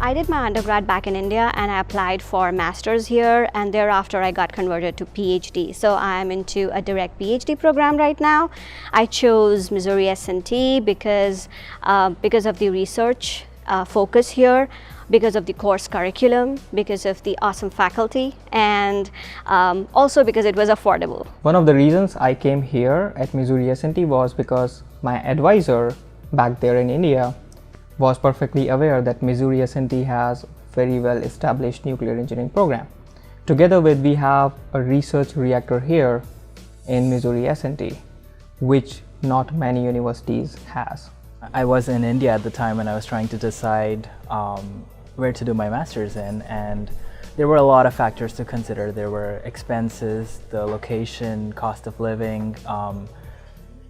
I did my undergrad back in India and I applied for master's here, and thereafter I got converted to PhD. So I'm into a direct PhD program right now. I chose Missouri S&T because of the research focus here, because of the course curriculum, because of the awesome faculty, and also because it was affordable. One of the reasons I came here at Missouri S&T was because my advisor back there in India was perfectly aware that Missouri S&T has very well established nuclear engineering program. Together with, we have a research reactor here in Missouri S&T, which not many universities has. I was in India at the time and I was trying to decide where to do my master's in, and there were a lot of factors to consider. There were expenses, the location, cost of living,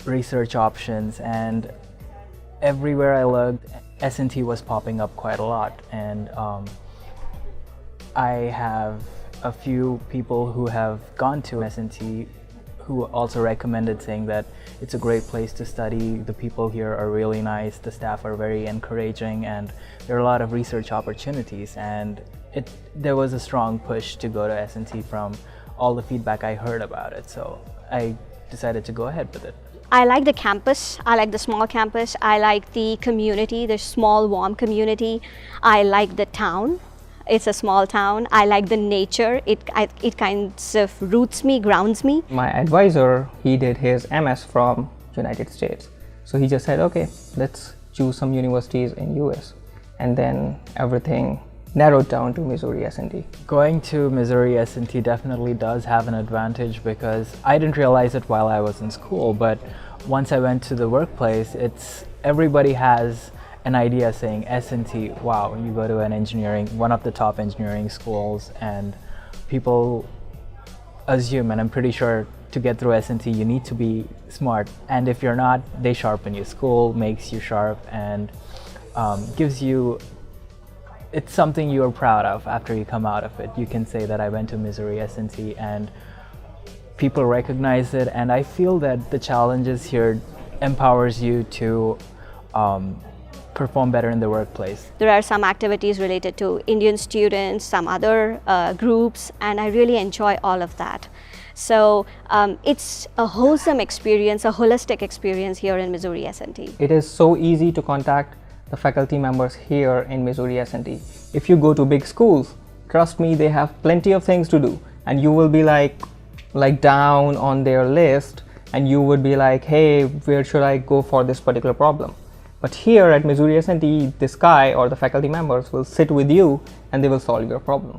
research options, and everywhere I looked, S&T was popping up quite a lot. And I have a few people who have gone to S&T who also recommended, saying that it's a great place to study, the people here are really nice, the staff are very encouraging, and there are a lot of research opportunities. And there was a strong push to go to S&T from all the feedback I heard about it. So I decided to go ahead with it. I like the campus, I like the small campus, I like the community, the small warm community. I like the town, it's a small town. I like the nature, it kind of roots me, grounds me. My advisor, he did his MS from United States. So he just said, okay, let's choose some universities in US. And then everything narrowed down to Missouri S&T. Going to Missouri S&T definitely does have an advantage, because I didn't realize it while I was in school, but once I went to the workplace, everybody has an idea saying S&T, wow, you go to one of the top engineering schools, and people assume, and I'm pretty sure to get through S&T you need to be smart, and if you're not, they sharpen you. School makes you sharp and gives you, it's something you're proud of after you come out of it. You can say that I went to Missouri S&T, and people recognize it, and I feel that the challenges here empowers you to perform better in the workplace. There are some activities related to Indian students, some other groups, and I really enjoy all of that. So it's a wholesome experience, a holistic experience here in Missouri S&T. It is so easy to contact the faculty members here in Missouri S&T. If you go to big schools, trust me, they have plenty of things to do, and you will be like down on their list, and you would be like, hey, where should I go for this particular problem? But here at Missouri S&T, this guy or the faculty members will sit with you and they will solve your problem.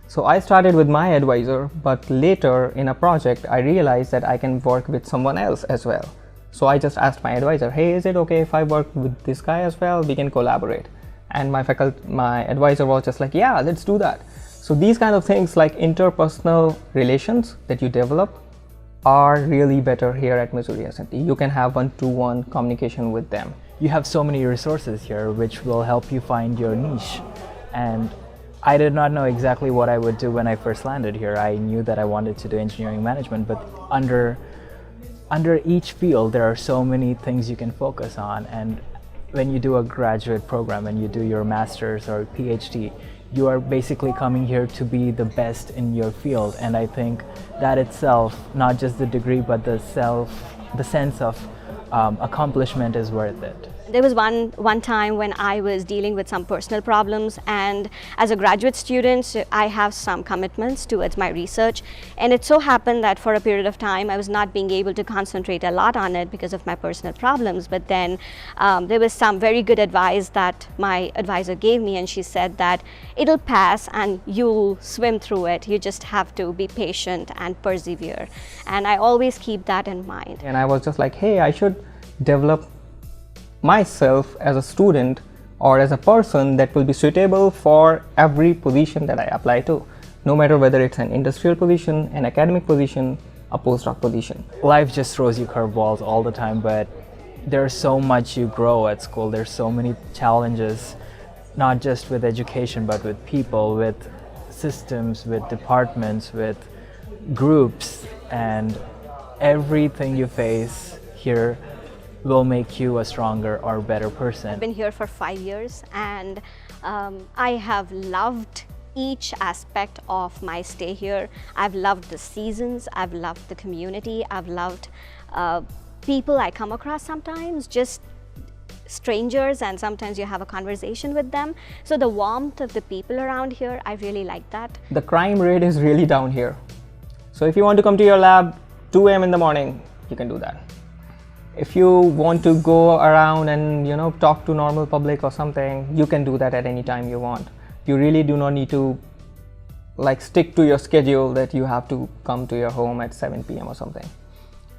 So I started with my advisor, but later in a project I realized that I can work with someone else as well. So I just asked my advisor, hey, is it okay if I work with this guy as well? We can collaborate. And my advisor was just like, yeah, let's do that. So these kind of things, like interpersonal relations that you develop, are really better here at Missouri S&T. You can have one-to-one communication with them. You have so many resources here which will help you find your niche. And I did not know exactly what I would do when I first landed here. I knew that I wanted to do engineering management, but under each field there are so many things you can focus on. And when you do a graduate program and you do your master's or PhD, you are basically coming here to be the best in your field. And I think that itself, not just the degree, but the sense of accomplishment is worth it. There was one time when I was dealing with some personal problems, and as a graduate student, I have some commitments towards my research, and it so happened that for a period of time I was not being able to concentrate a lot on it because of my personal problems. But then there was some very good advice that my advisor gave me, and she said that it'll pass and you'll swim through it. You just have to be patient and persevere, and I always keep that in mind. And I was just like, hey, I should develop myself as a student or as a person that will be suitable for every position that I apply to, no matter whether it's an industrial position, an academic position, a postdoc position. Life just throws you curveballs all the time, but there's so much you grow at school. There's so many challenges, not just with education, but with people, with systems, with departments, with groups, and everything you face here will make you a stronger or better person. I've been here for 5 years, and I have loved each aspect of my stay here. I've loved the seasons, I've loved the community, I've loved people I come across sometimes, just strangers, and sometimes you have a conversation with them. So the warmth of the people around here, I really like that. The crime rate is really down here. So if you want to come to your lab 2 a.m. in the morning, you can do that. If you want to go around and talk to normal public or something, you can do that at any time you want. You really do not need to stick to your schedule that you have to come to your home at 7 p.m. or something.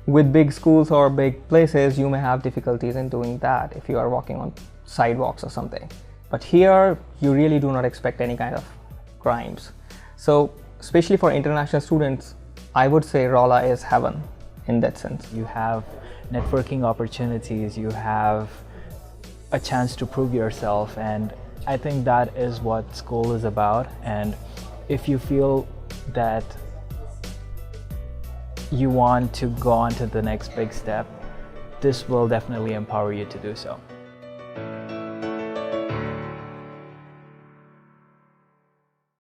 With big schools or big places, you may have difficulties in doing that if you are walking on sidewalks or something. But here, you really do not expect any kind of crimes. So, especially for international students, I would say Rolla is heaven in that sense. You have networking opportunities, you have a chance to prove yourself, and I think that is what school is about. And if you feel that you want to go on to the next big step, this will definitely empower you to do so.